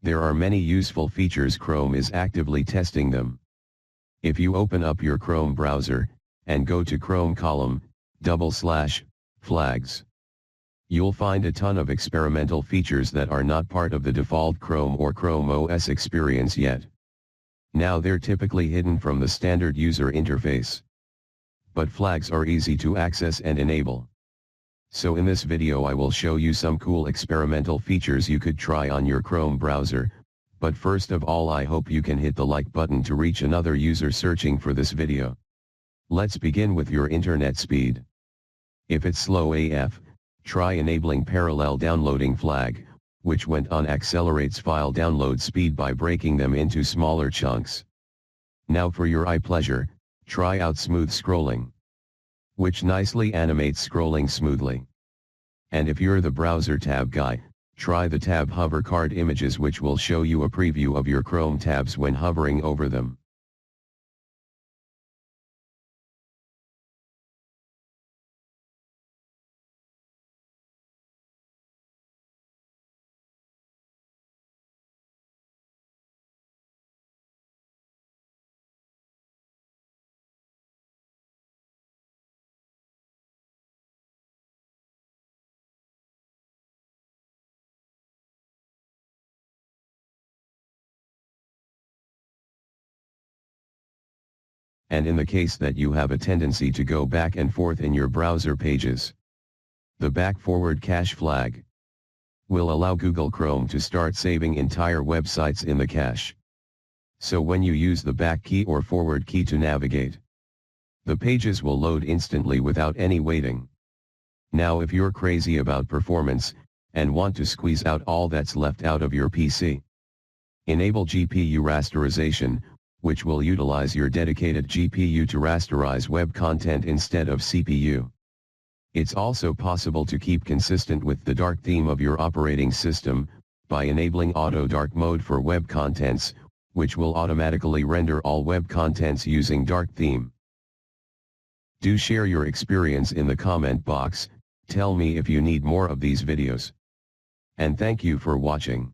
There are many useful features. Chrome is actively testing them. If you open up your Chrome browser, and go to Chrome column, /flags. You'll find a ton of experimental features that are not part of the default Chrome or Chrome OS experience yet. Now they're typically hidden from the standard user interface. But flags are easy to access and enable. So in this video I will show you some cool experimental features you could try on your Chrome browser, but first of all I hope you can hit the like button to reach another user searching for this video. Let's begin with your internet speed. If it's slow AF, try enabling parallel downloading flag, which when on accelerates file download speed by breaking them into smaller chunks. Now for your eye pleasure, try out smooth scrolling, which nicely animates scrolling smoothly. And if you're the browser tab guy, try the tab hover card images, which will show you a preview of your Chrome tabs when hovering over them. And in the case that you have a tendency to go back and forth in your browser pages, the back-forward cache flag will allow Google Chrome to start saving entire websites in the cache. So when you use the back key or forward key to navigate, the pages will load instantly without any waiting. Now if you're crazy about performance, and want to squeeze out all that's left out of your PC, enable GPU rasterization, which will utilize your dedicated GPU to rasterize web content instead of CPU. It's also possible to keep consistent with the dark theme of your operating system, by enabling Auto Dark Mode for web contents, which will automatically render all web contents using dark theme. Do share your experience in the comment box, tell me if you need more of these videos. And thank you for watching.